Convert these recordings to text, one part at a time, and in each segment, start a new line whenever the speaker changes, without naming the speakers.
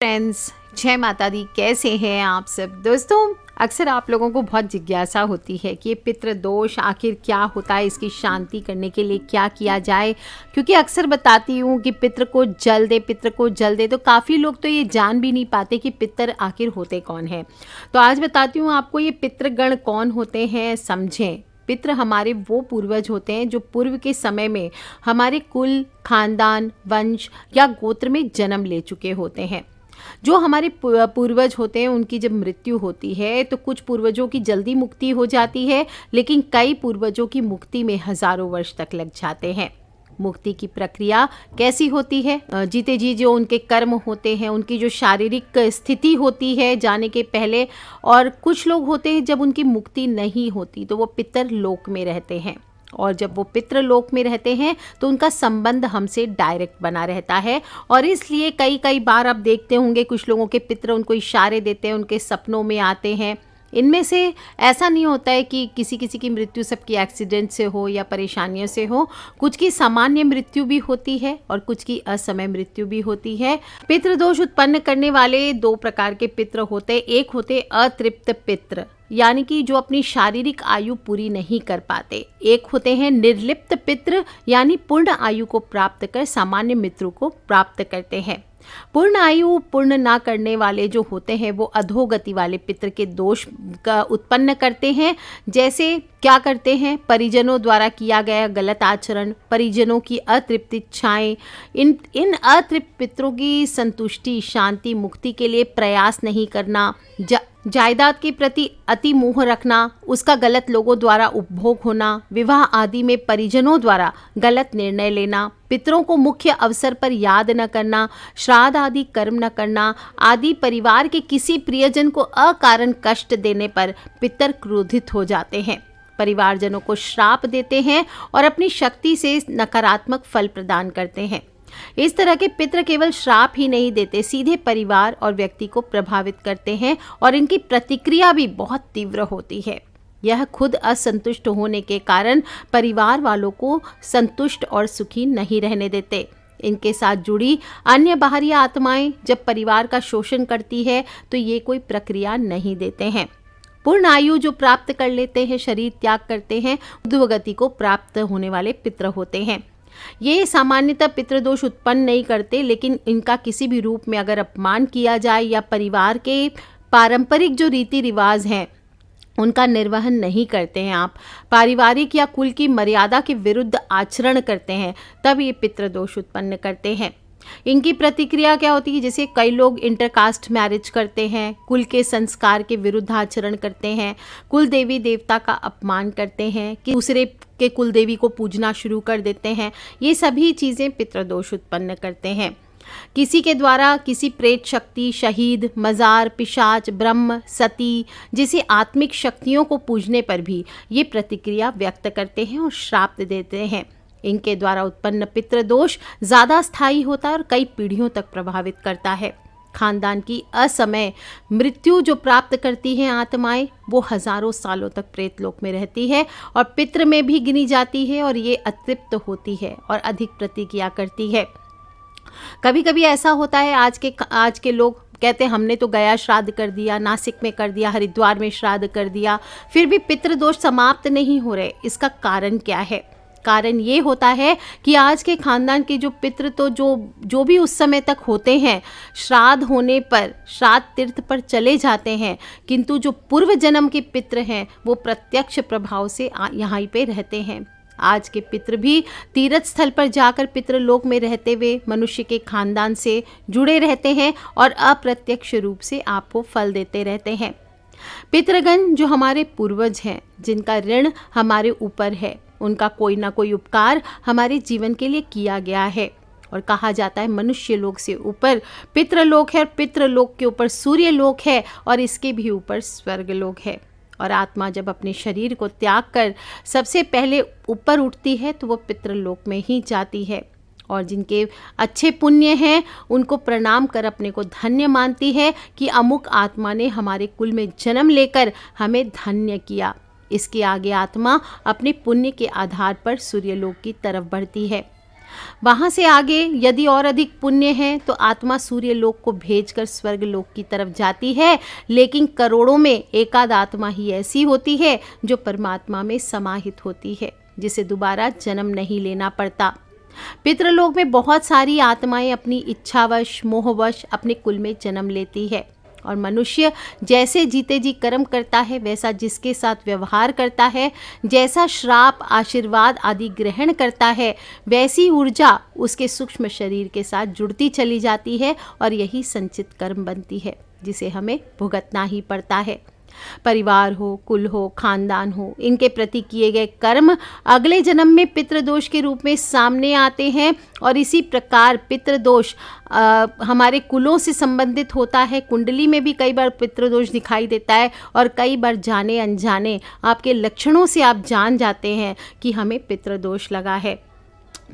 Friends, जय माता दी। कैसे हैं आप सब दोस्तों? अक्सर आप लोगों को बहुत जिज्ञासा होती है कि ये पितृदोष आखिर क्या होता है, इसकी शांति करने के लिए क्या किया जाए। क्योंकि अक्सर बताती हूँ कि पितृ को जल दे, पितृ को जल दे, तो काफ़ी लोग तो ये जान भी नहीं पाते कि पितृ आखिर होते कौन हैं। तो आज बताती हूँ आपको ये पितृगण कौन होते हैं, समझें। पितृ हमारे वो पूर्वज होते हैं जो पूर्व के समय में हमारे कुल, खानदान, वंश या गोत्र में जन्म ले चुके होते हैं। जो हमारे पूर्वज होते हैं उनकी जब मृत्यु होती है तो कुछ पूर्वजों की जल्दी मुक्ति हो जाती है, लेकिन कई पूर्वजों की मुक्ति में हजारों वर्ष तक लग जाते हैं। मुक्ति की प्रक्रिया कैसी होती है? जीते जी जो उनके कर्म होते हैं, उनकी जो शारीरिक स्थिति होती है जाने के पहले, और कुछ लोग होते हैं जब उनकी मुक्ति नहीं होती तो वो पितर लोक में रहते हैं, और जब वो पितृलोक में रहते हैं तो उनका संबंध हमसे डायरेक्ट बना रहता है। और इसलिए कई बार आप देखते होंगे कुछ लोगों के पितृ उनको इशारे देते हैं, उनके सपनों में आते हैं। इनमें से ऐसा नहीं होता है कि किसी की मृत्यु सबकी एक्सीडेंट से हो या परेशानियों से हो। कुछ की सामान्य मृत्यु भी होती है और कुछ की असमय मृत्यु भी होती है। पितृदोष उत्पन्न करने वाले दो प्रकार के पितृ होते हैं। एक होते अतृप्त पितृ, यानी कि जो अपनी शारीरिक आयु पूरी नहीं कर पाते। एक होते हैं निर्लिप्त पितृ, यानी पूर्ण आयु को प्राप्त कर सामान्य मृत्यु को प्राप्त करते हैं। पूर्ण आयु पूर्ण ना करने वाले जो होते हैं वो अधोगति वाले पितृ के दोष का उत्पन्न करते हैं। जैसे क्या करते हैं? परिजनों द्वारा किया गया गलत आचरण, परिजनों की अतृप्त इच्छाएं, इन अतृप्त पितरों की संतुष्टि, शांति, मुक्ति के लिए प्रयास नहीं करना, जायदाद के प्रति अति मोह रखना, उसका गलत लोगों द्वारा उपभोग होना, विवाह आदि में परिजनों द्वारा गलत निर्णय लेना, पितरों को मुख्य अवसर पर याद न करना, श्राद्ध आदि कर्म न करना आदि, परिवार के किसी प्रियजन को अकारण कष्ट देने पर पितर क्रोधित हो जाते हैं, परिवारजनों को श्राप देते हैं और अपनी शक्ति से नकारात्मक फल प्रदान करते हैं। इस तरह के पितृ केवल श्राप ही नहीं देते, सीधे परिवार और व्यक्ति को प्रभावित करते हैं और इनकी प्रतिक्रिया भी बहुत तीव्र होती है। यह खुद असंतुष्ट होने के कारण परिवार वालों को संतुष्ट और सुखी नहीं रहने देते। इनके साथ जुड़ी अन्य बाहरी आत्माएं जब परिवार का शोषण करती है तो ये कोई प्रक्रिया नहीं देते हैं। पूर्ण आयु जो प्राप्त कर लेते हैं, शरीर त्याग करते हैं, ऊर्ध्वगति को प्राप्त होने वाले पितृ होते हैं। ये सामान्यतः पितृदोष उत्पन्न नहीं करते, लेकिन इनका किसी भी रूप में अगर अपमान किया जाए या परिवार के पारंपरिक जो रीति रिवाज हैं उनका निर्वहन नहीं करते हैं, आप पारिवारिक या कुल की मर्यादा के विरुद्ध आचरण करते हैं, तब ये पितृदोष उत्पन्न करते हैं। इनकी प्रतिक्रिया क्या होती है? जैसे कई लोग इंटरकास्ट मैरिज करते हैं, कुल के संस्कार के विरुद्ध आचरण करते हैं, कुल देवी देवता का अपमान करते हैं, कि दूसरे के कुल देवी को पूजना शुरू कर देते हैं। ये सभी चीज़ें पितृदोष उत्पन्न करते हैं। किसी के द्वारा किसी प्रेत शक्ति, शहीद, मजार, पिशाच, ब्रह्म, सती जैसी आत्मिक शक्तियों को पूजने पर भी ये प्रतिक्रिया व्यक्त करते हैं और श्राप देते हैं। इनके द्वारा उत्पन्न पितृदोष ज़्यादा स्थायी होता है और कई पीढ़ियों तक प्रभावित करता है। खानदान की असमय मृत्यु जो प्राप्त करती हैं आत्माएं, वो हजारों सालों तक प्रेतलोक में रहती है और पितृ में भी गिनी जाती है, और ये अतृप्त होती है और अधिक प्रतिक्रिया करती है। कभी कभी ऐसा होता है, आज के लोग कहते हैं हमने तो गया श्राद्ध कर दिया, नासिक में कर दिया, हरिद्वार में श्राद्ध कर दिया, फिर भी पितृदोष समाप्त नहीं हो रहे। इसका कारण क्या है? कारण ये होता है कि आज के खानदान के जो पितृ तो जो भी उस समय तक होते हैं, श्राद्ध होने पर श्राद्ध तीर्थ पर चले जाते हैं, किंतु जो पूर्व जन्म के पितृ हैं वो प्रत्यक्ष प्रभाव से यहाँ पे रहते हैं। आज के पितृ भी तीर्थ स्थल पर जाकर पितृलोक में रहते हुए मनुष्य के खानदान से जुड़े रहते हैं और अप्रत्यक्ष रूप से आपको फल देते रहते हैं। पितृगण जो हमारे पूर्वज हैं, जिनका ऋण हमारे ऊपर है, उनका कोई ना कोई उपकार हमारे जीवन के लिए किया गया है। और कहा जाता है मनुष्य लोक से ऊपर पितृलोक है, और पितृलोक के ऊपर सूर्य लोक है, और इसके भी ऊपर स्वर्ग लोक है। और आत्मा जब अपने शरीर को त्याग कर सबसे पहले ऊपर उठती है तो वो पितृलोक में ही जाती है, और जिनके अच्छे पुण्य हैं उनको प्रणाम कर अपने को धन्य मानती है कि अमुक आत्मा ने हमारे कुल में जन्म लेकर हमें धन्य किया। इसके आगे आत्मा अपने पुण्य के आधार पर सूर्यलोक की तरफ बढ़ती है। वहाँ से आगे यदि और अधिक पुण्य है तो आत्मा सूर्य लोक को भेजकर स्वर्ग लोक की तरफ जाती है, लेकिन करोड़ों में एकाध आत्मा ही ऐसी होती है जो परमात्मा में समाहित होती है, जिसे दोबारा जन्म नहीं लेना पड़ता। पितृलोक में बहुत सारी आत्माएं अपनी इच्छावश मोहवश अपने कुल में जन्म लेती है, और मनुष्य जैसे जीते जी कर्म करता है वैसा जिसके साथ व्यवहार करता है, जैसा श्राप आशीर्वाद आदि ग्रहण करता है, वैसी ऊर्जा उसके सूक्ष्म शरीर के साथ जुड़ती चली जाती है और यही संचित कर्म बनती है, जिसे हमें भुगतना ही पड़ता है। परिवार हो, कुल हो, खानदान हो, इनके प्रति किए गए कर्म अगले जन्म में पितृदोष के रूप में सामने आते हैं, और इसी प्रकार पितृदोष हमारे कुलों से संबंधित होता है। कुंडली में भी कई बार पितृदोष दिखाई देता है, और कई बार जाने अनजाने आपके लक्षणों से आप जान जाते हैं कि हमें पितृदोष लगा है।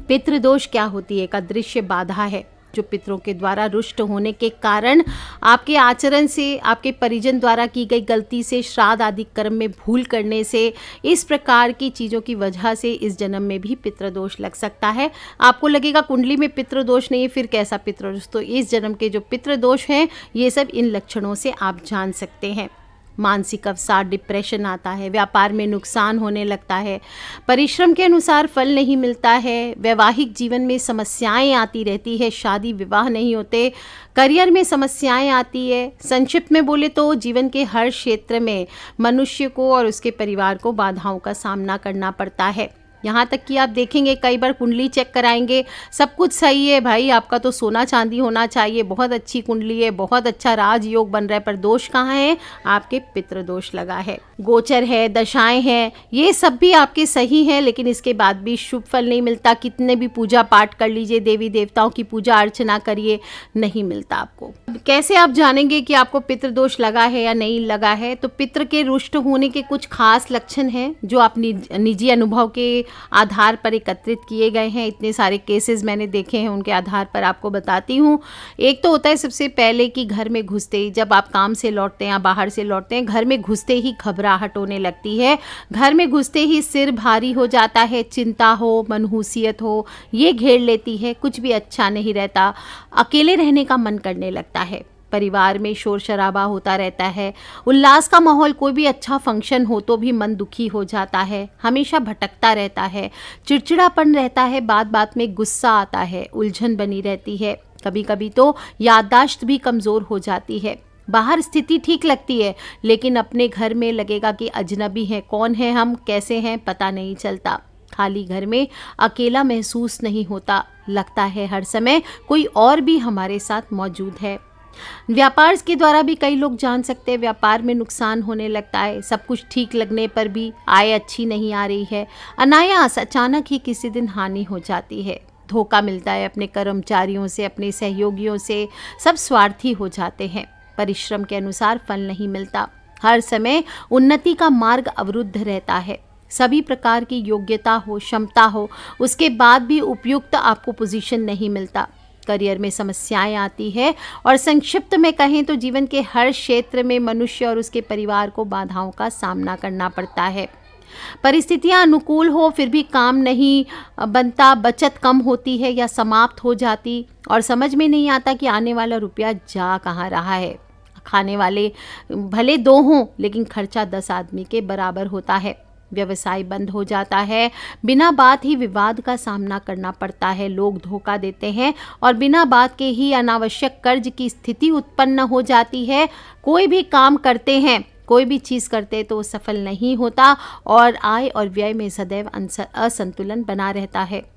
पितृदोष क्या होती है? एक अदृश्य बाधा है जो पितरों के द्वारा रुष्ट होने के कारण, आपके आचरण से, आपके परिजन द्वारा की गई गलती से, श्राद्ध आदि कर्म में भूल करने से, इस प्रकार की चीज़ों की वजह से इस जन्म में भी पितृदोष लग सकता है। आपको लगेगा कुंडली में पितृदोष नहीं है, फिर कैसा पितृदोष? तो इस जन्म के जो पितृदोष हैं ये सब इन लक्षणों से आप जान सकते हैं। मानसिक अवसाद, डिप्रेशन आता है, व्यापार में नुकसान होने लगता है, परिश्रम के अनुसार फल नहीं मिलता है, वैवाहिक जीवन में समस्याएं आती रहती है, शादी विवाह नहीं होते, करियर में समस्याएं आती है। संक्षिप्त में बोले तो जीवन के हर क्षेत्र में मनुष्य को और उसके परिवार को बाधाओं का सामना करना पड़ता है। यहाँ तक कि आप देखेंगे कई बार कुंडली चेक कराएंगे, सब कुछ सही है भाई, आपका तो सोना चांदी होना चाहिए, बहुत अच्छी कुंडली है, बहुत अच्छा राजयोग बन रहा है, पर दोष कहाँ है? आपके पितृदोष लगा है। गोचर है, दशाएं हैं, ये सब भी आपके सही हैं, लेकिन इसके बाद भी शुभ फल नहीं मिलता। कितने भी पूजा पाठ कर लीजिए, देवी देवताओं की पूजा अर्चना करिए, नहीं मिलता आपको। कैसे आप जानेंगे कि आपको पितृदोष लगा है या नहीं लगा है? तो पितृ के रुष्ट होने के कुछ खास लक्षण हैं जो आप निजी अनुभव के आधार पर एकत्रित किए गए हैं। इतने सारे केसेस मैंने देखे हैं, उनके आधार पर आपको बताती हूँ। एक तो होता है सबसे पहले कि घर में घुसते ही, जब आप काम से लौटते हैं या बाहर से लौटते हैं, घर में घुसते ही घबराहट होने लगती है, घर में घुसते ही सिर भारी हो जाता है, चिंता हो, मनहूसियत हो, ये घेर लेती है, कुछ भी अच्छा नहीं रहता, अकेले रहने का मन करने लगता है, परिवार में शोर शराबा होता रहता है, उल्लास का माहौल, कोई भी अच्छा फंक्शन हो तो भी मन दुखी हो जाता है, हमेशा भटकता रहता है, चिड़चिड़ापन रहता है, बात बात में गुस्सा आता है, उलझन बनी रहती है, कभी कभी तो याददाश्त भी कमज़ोर हो जाती है। बाहर स्थिति ठीक लगती है, लेकिन अपने घर में लगेगा कि अजनबी हैं, कौन है हम, कैसे हैं, पता नहीं चलता। खाली घर में अकेला महसूस नहीं होता, लगता है हर समय कोई और भी हमारे साथ मौजूद है। व्यापार के द्वारा भी कई लोग जान सकते हैं, व्यापार में नुकसान होने लगता है, सब कुछ ठीक लगने पर भी आय अच्छी नहीं आ रही है, अनायास अचानक ही किसी दिन हानि हो जाती है, धोखा मिलता है अपने कर्मचारियों से, अपने सहयोगियों से, सब स्वार्थी हो जाते हैं, परिश्रम के अनुसार फल नहीं मिलता, हर समय उन्नति का मार्ग अवरुद्ध रहता है, सभी प्रकार की योग्यता हो, क्षमता हो, उसके बाद भी उपयुक्त आपको पोजीशन नहीं मिलता, करियर में समस्याएं आती है, और संक्षिप्त में कहें तो जीवन के हर क्षेत्र में मनुष्य और उसके परिवार को बाधाओं का सामना करना पड़ता है। परिस्थितियां अनुकूल हो फिर भी काम नहीं बनता, बचत कम होती है या समाप्त हो जाती, और समझ में नहीं आता कि आने वाला रुपया जा कहाँ रहा है। खाने वाले भले 2 हों लेकिन खर्चा 10 आदमी के बराबर होता है। व्यवसाय बंद हो जाता है, बिना बात ही विवाद का सामना करना पड़ता है, लोग धोखा देते हैं और बिना बात के ही अनावश्यक कर्ज की स्थिति उत्पन्न हो जाती है। कोई भी काम करते हैं, कोई भी चीज़ करते तो सफल नहीं होता और आय और व्यय में सदैव असंतुलन बना रहता है।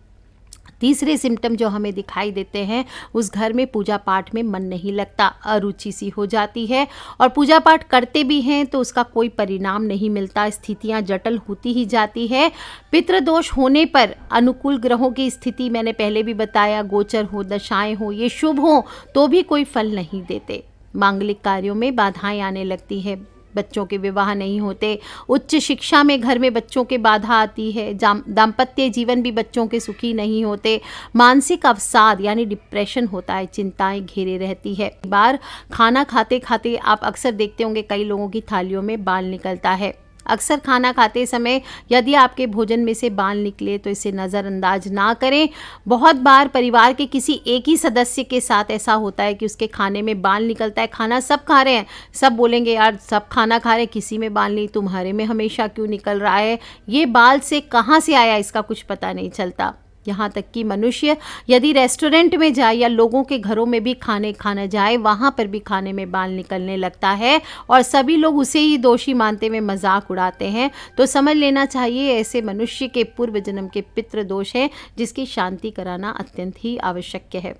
तीसरे सिम्टम जो हमें दिखाई देते हैं, उस घर में पूजा पाठ में मन नहीं लगता, अरुचि सी हो जाती है, और पूजा पाठ करते भी हैं तो उसका कोई परिणाम नहीं मिलता, स्थितियां जटिल होती ही जाती है। पितृदोष होने पर अनुकूल ग्रहों की स्थिति मैंने पहले भी बताया, गोचर हो, दशाएं हो, ये शुभ हो तो भी कोई फल नहीं देते। मांगलिक कार्यों में बाधाएं आने लगती है, बच्चों के विवाह नहीं होते, उच्च शिक्षा में घर में बच्चों के बाधा आती है, दाम्पत्य जीवन भी बच्चों के सुखी नहीं होते, मानसिक अवसाद यानी डिप्रेशन होता है, चिंताएं घेरे रहती है। बार खाना खाते खाते आप अक्सर देखते होंगे कई लोगों की थालियों में बाल निकलता है, अक्सर खाना खाते समय यदि आपके भोजन में से बाल निकले तो इसे नज़रअंदाज ना करें। बहुत बार परिवार के किसी एक ही सदस्य के साथ ऐसा होता है कि उसके खाने में बाल निकलता है। खाना सब खा रहे हैं, सब बोलेंगे यार सब खाना खा रहे हैं, किसी में बाल नहीं, तुम्हारे में हमेशा क्यों निकल रहा है, ये बाल से कहाँ से आया इसका कुछ पता नहीं चलता। यहाँ तक कि मनुष्य यदि रेस्टोरेंट में जाए या लोगों के घरों में भी खाना जाए, वहाँ पर भी खाने में बाल निकलने लगता है और सभी लोग उसे ही दोषी मानते हुए मजाक उड़ाते हैं। तो समझ लेना चाहिए ऐसे मनुष्य के पूर्व जन्म के पितृ दोष है, जिसकी शांति कराना अत्यंत ही आवश्यक है।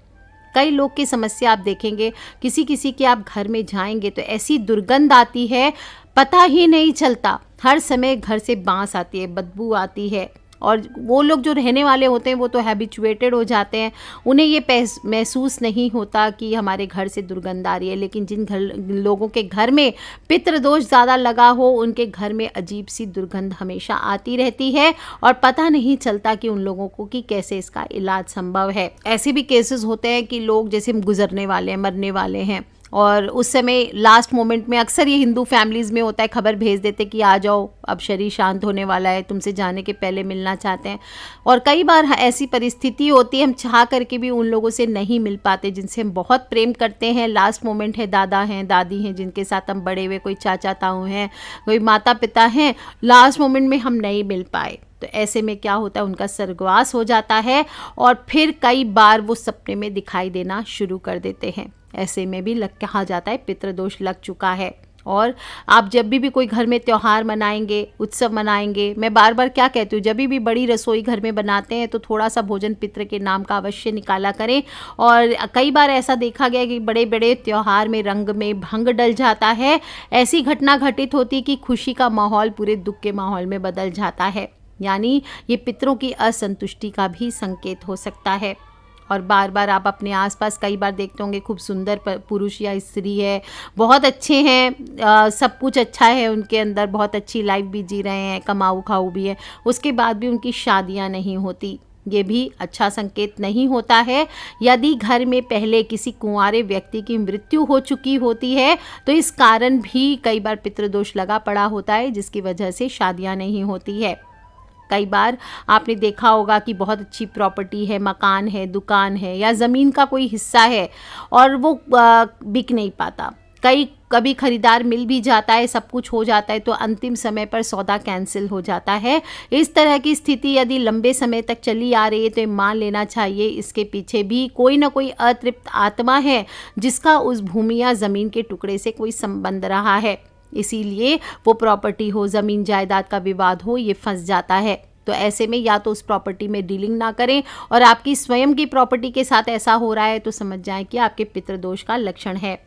कई लोग की समस्या आप देखेंगे, किसी किसी के आप घर में जाएंगे तो ऐसी दुर्गंध आती है, पता ही नहीं चलता। हर समय घर से बांस आती है, बदबू आती है, और वो लोग जो रहने वाले होते हैं वो तो हैबिचुएटेड हो जाते हैं, उन्हें ये महसूस नहीं होता कि हमारे घर से दुर्गंध आ रही है। लेकिन जिन लोगों के घर में पितृदोष ज़्यादा लगा हो, उनके घर में अजीब सी दुर्गंध हमेशा आती रहती है और पता नहीं चलता कि उन लोगों को कि कैसे इसका इलाज संभव है। ऐसे भी केसेस होते हैं कि लोग जैसे गुजरने वाले हैं, मरने वाले हैं, और उस समय लास्ट मोमेंट में अक्सर ये हिंदू फैमिलीज़ में होता है, खबर भेज देते कि आ जाओ अब शरीर शांत होने वाला है, तुमसे जाने के पहले मिलना चाहते हैं। और कई बार ऐसी परिस्थिति होती है, हम चाह करके भी उन लोगों से नहीं मिल पाते जिनसे हम बहुत प्रेम करते हैं। लास्ट मोमेंट है, दादा हैं, दादी हैं, जिनके साथ हम बड़े हुए, कोई चाचा ताऊ हैं, कोई माता पिता हैं, लास्ट मोमेंट में हम नहीं मिल पाए। तो ऐसे में क्या होता है, उनका स्वर्गवास हो जाता है और फिर कई बार वो सपने में दिखाई देना शुरू कर देते हैं। ऐसे में भी कहा जाता है पितृदोष लग चुका है। और आप जब भी कोई घर में त्यौहार मनाएंगे, उत्सव मनाएंगे, मैं बार बार क्या कहती हूँ, जब भी बड़ी रसोई घर में बनाते हैं तो थोड़ा सा भोजन पितृ के नाम का अवश्य निकाला करें। और कई बार ऐसा देखा गया कि बड़े बड़े त्यौहार में रंग में भंग डल जाता है। ऐसी घटना घटित होती कि खुशी का माहौल पूरे दुख के माहौल में बदल जाता है, यानी ये पितरों की असंतुष्टि का भी संकेत हो सकता है। और बार बार आप अपने आसपास कई बार देखते होंगे, खूब सुंदर पुरुष या स्त्री है, बहुत अच्छे हैं, सब कुछ अच्छा है उनके अंदर, बहुत अच्छी लाइफ भी जी रहे हैं, कमाऊ खाऊ भी है, उसके बाद भी उनकी शादियां नहीं होती। ये भी अच्छा संकेत नहीं होता है। यदि घर में पहले किसी कुंवारे व्यक्ति की मृत्यु हो चुकी होती है तो इस कारण भी कई बार पितृदोष लगा पड़ा होता है, जिसकी वजह से शादियां नहीं होती है। कई बार आपने देखा होगा कि बहुत अच्छी प्रॉपर्टी है, मकान है, दुकान है या ज़मीन का कोई हिस्सा है और वो बिक नहीं पाता। कभी खरीदार मिल भी जाता है, सब कुछ हो जाता है, तो अंतिम समय पर सौदा कैंसिल हो जाता है। इस तरह की स्थिति यदि लंबे समय तक चली आ रही है तो मान लेना चाहिए इसके पीछे भी कोई ना कोई अतृप्त आत्मा है, जिसका उस भूमि या ज़मीन के टुकड़े से कोई संबंध रहा है। इसीलिए वो प्रॉपर्टी हो, ज़मीन जायदाद का विवाद हो, ये फंस जाता है। तो ऐसे में या तो उस प्रॉपर्टी में डीलिंग ना करें, और आपकी स्वयं की प्रॉपर्टी के साथ ऐसा हो रहा है तो समझ जाएं कि आपके पितृदोष का लक्षण है।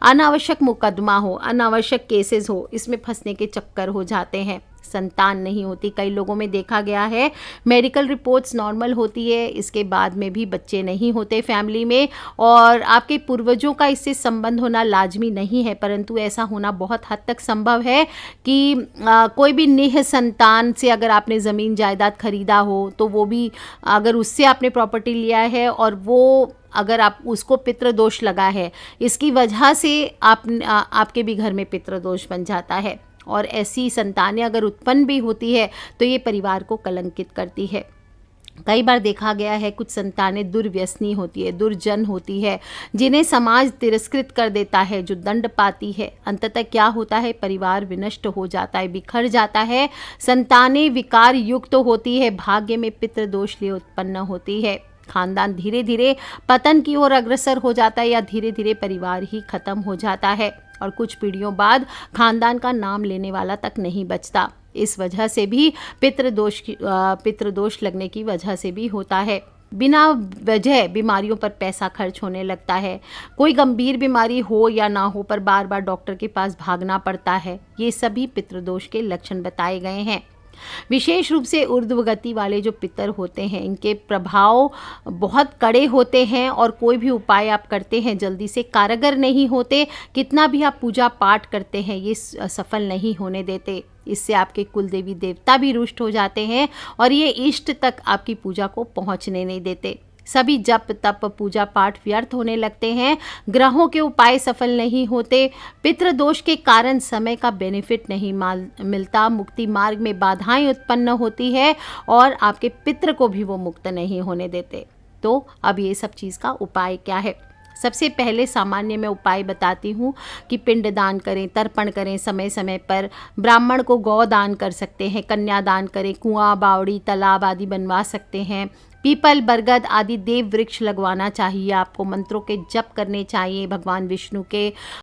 अनावश्यक मुकदमा हो, अनावश्यक केसेस हो, इसमें फंसने के चक्कर हो जाते हैं। संतान नहीं होती, कई लोगों में देखा गया है, मेडिकल रिपोर्ट्स नॉर्मल होती है, इसके बाद में भी बच्चे नहीं होते फैमिली में। और आपके पूर्वजों का इससे संबंध होना लाजमी नहीं है, परंतु ऐसा होना बहुत हद तक संभव है कि कोई भी निह संतान से अगर आपने ज़मीन जायदाद खरीदा हो तो वो भी अगर उससे आपने प्रॉपर्टी लिया है और वो अगर आप उसको पितृदोष लगा है, इसकी वजह से आपके भी घर में पितृदोष बन जाता है। और ऐसी संतानें अगर उत्पन्न भी होती है तो ये परिवार को कलंकित करती है। कई बार देखा गया है कुछ संतानें दुर्व्यसनी होती है, दुर्जन होती है, जिन्हें समाज तिरस्कृत कर देता है, जो दंड पाती है। अंततः क्या होता है, परिवार विनष्ट हो जाता है, बिखर जाता है, संतानें विकार युक्त होती है, भाग्य में पितृदोष लिए उत्पन्न होती है, खानदान धीरे धीरे पतन की ओर अग्रसर हो जाता है या धीरे धीरे परिवार ही खत्म हो जाता है और कुछ पीढ़ियों बाद खानदान का नाम लेने वाला तक नहीं बचता। इस वजह से भी पितृदोष लगने की वजह से भी होता है। बिना वजह बीमारियों पर पैसा खर्च होने लगता है, कोई गंभीर बीमारी हो या ना हो पर बार बार डॉक्टर के पास भागना पड़ता है। ये सभी पितृदोष के लक्षण बताए गए हैं। विशेष रूप से ऊर्ध्व गति वाले जो पितर होते हैं, इनके प्रभाव बहुत कड़े होते हैं और कोई भी उपाय आप करते हैं जल्दी से कारगर नहीं होते। कितना भी आप पूजा पाठ करते हैं ये सफल नहीं होने देते। इससे आपके कुल देवी देवता भी रुष्ट हो जाते हैं और ये इष्ट तक आपकी पूजा को पहुंचने नहीं देते। सभी जप तप पूजा पाठ व्यर्थ होने लगते हैं, ग्रहों के उपाय सफल नहीं होते, पितृदोष के कारण समय का बेनिफिट नहीं मिलता, मुक्ति मार्ग में बाधाएं उत्पन्न होती है और आपके पितृ को भी वो मुक्त नहीं होने देते। तो अब ये सब चीज़ का उपाय क्या है? सबसे पहले सामान्य मैं उपाय बताती हूँ कि पिंडदान करें, तर्पण करें समय समय पर, ब्राह्मण को गौ दान कर सकते हैं, कन्यादान करें, कुआं बावड़ी तालाब आदि बनवा सकते हैं, पीपल बरगद आदि देव वृक्ष लगवाना चाहिए आपको, मंत्रों के जप करने चाहिए भगवान विष्णु के,